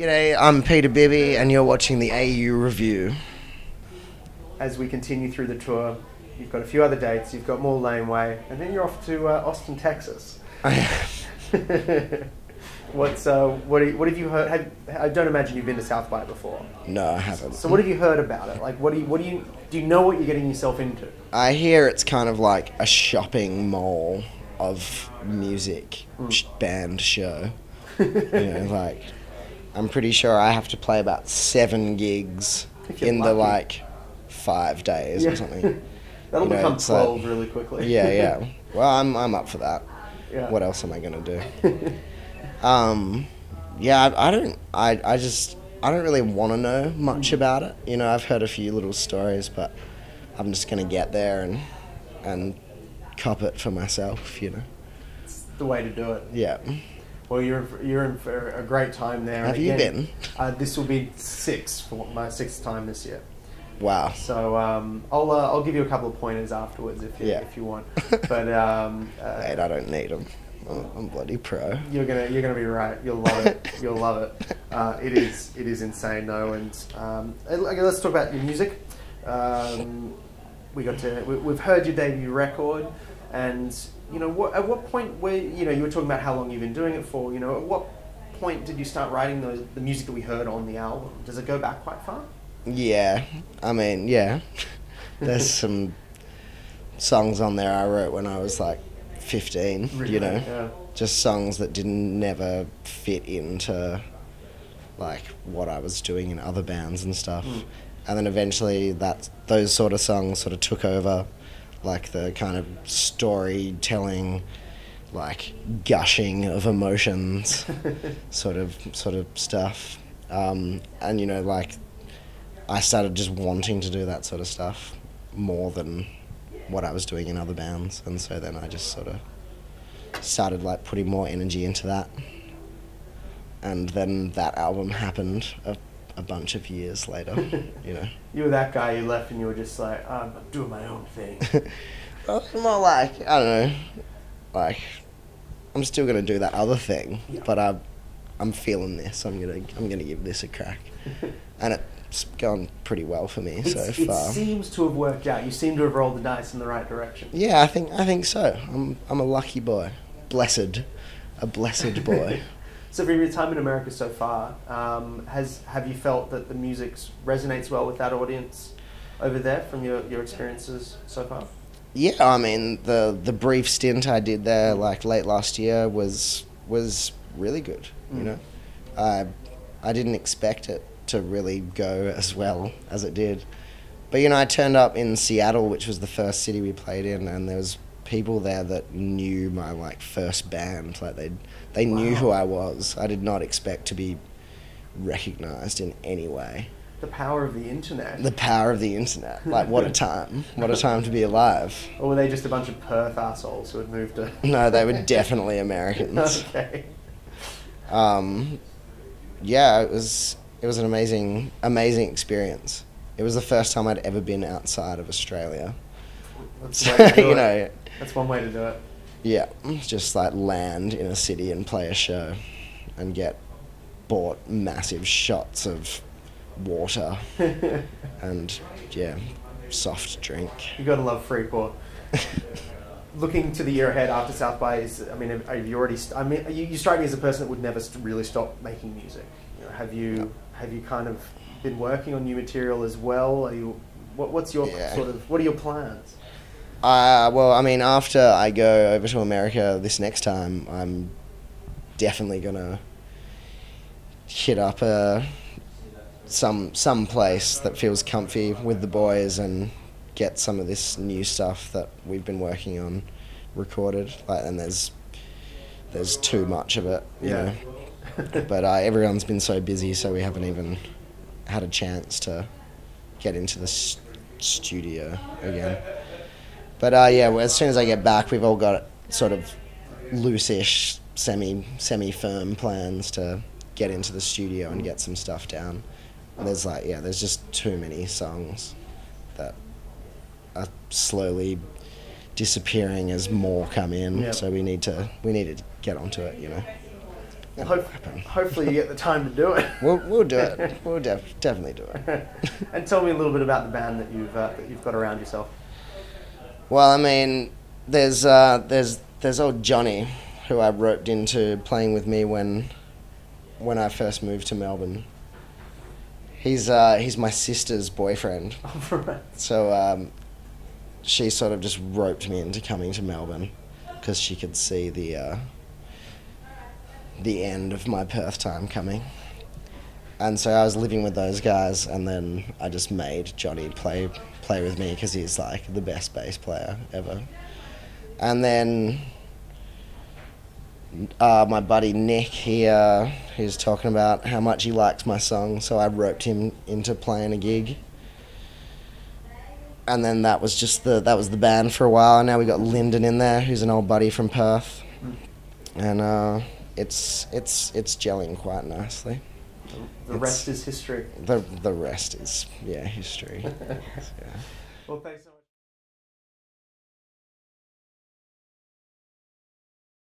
G'day, I'm Peter Bibby, and you're watching the AU Review. As we continue through the tour, you've got a few other dates, you've got more Laneway, and then you're off to Austin, Texas. What have you heard? I don't imagine you've been to South by before. No, I haven't. So what have you heard about it? Like, do you know what you're getting yourself into? I hear it's kind of like a shopping mall of music band show. Like, I'm pretty sure I have to play about 7 gigs in the like 5 days or something. That'll become 12 really quickly. Yeah. Well, I'm up for that. Yeah. What else am I gonna do? I don't really want to know much about it. I've heard a few little stories, but I'm just gonna get there and cop it for myself. It's the way to do it. Yeah. Well, you're in for a great time there. Have you been? This will be my 6th time this year. Wow. So I'll give you a couple of pointers afterwards if you want. But mate, I don't need them. I'm bloody pro. You're gonna be right. You'll love it. You'll love it. It is insane though. And okay, let's talk about your music. We've heard your debut record, and at what point where you were talking about how long you've been doing it for. At what point did you start writing the music that we heard on the album? Does it go back quite far? Yeah, I mean, yeah. There's some songs on there I wrote when I was like 15. Really? Yeah. Just songs that didn't never fit into like what I was doing in other bands and stuff. And then eventually those sort of songs sort of took over, like the kind of storytelling, like gushing of emotions sort of stuff. And like I started just wanting to do that sort of stuff more than what I was doing in other bands, and so then I just sort of started like putting more energy into that, and then that album happened a bunch of years later. You were that guy you left and you were just like, I'm doing my own thing. Well, it's more like, I don't know, like I'm still gonna do that other thing, but I'm feeling this. I'm gonna give this a crack, and it's gone pretty well for me so far. It seems to have worked out. You seem to have rolled the dice in the right direction. Yeah, I think so. I'm a lucky boy, a blessed boy. So for your time in America so far, have you felt that the music resonates well with that audience over there from your experiences so far? Yeah, I mean the brief stint I did there like late last year was really good. I didn't expect it to really go as well as it did, but I turned up in Seattle, which was the first city we played in, and there was people there that knew my like first band. Like they knew who I was. I did not expect to be recognized in any way. The power of the internet. The power of the internet. Like, what a time. What a time to be alive. Or were they just a bunch of Perth assholes who had moved to... No, they were definitely Americans. Okay. Yeah, it was an amazing experience. It was the first time I'd ever been outside of Australia. That's one way to do it. That's one way to do it. Yeah, just like land in a city and play a show and get bought massive shots of water and soft drink. You gotta love Freeport. Looking to the year ahead after South by, have you already? You strike me as a person that would never really stop making music. Have you kind of been working on new material as well? What's your what are your plans? Well, after I go over to America this next time, I'm definitely gonna hit up some place that feels comfy with the boys and get some of this new stuff that we've been working on recorded. And there's too much of it, you know. But everyone's been so busy, so we haven't even had a chance to get into the studio again. But as soon as I get back, we've all got sort of loose-ish, semi-firm plans to get into the studio and get some stuff down. And there's just too many songs that are slowly disappearing as more come in. So we need to get onto it, Hopefully you get the time to do it. We'll do it. We'll definitely do it. And tell me a little bit about the band that you've got around yourself. Well, I mean, there's old Johnny, who I roped into playing with me when I first moved to Melbourne. He's my sister's boyfriend. Right. So she sort of just roped me into coming to Melbourne because she could see the end of my Perth time coming. And so I was living with those guys, and then I just made Johnny play with me because he's like the best bass player ever. And then my buddy Nick, he was talking about how much he liked my song, so I roped him into playing a gig. And then that was the band for a while. And now we got Lyndon in there, who's an old buddy from Perth, and it's gelling quite nicely. The rest is history. The rest is history. Yeah.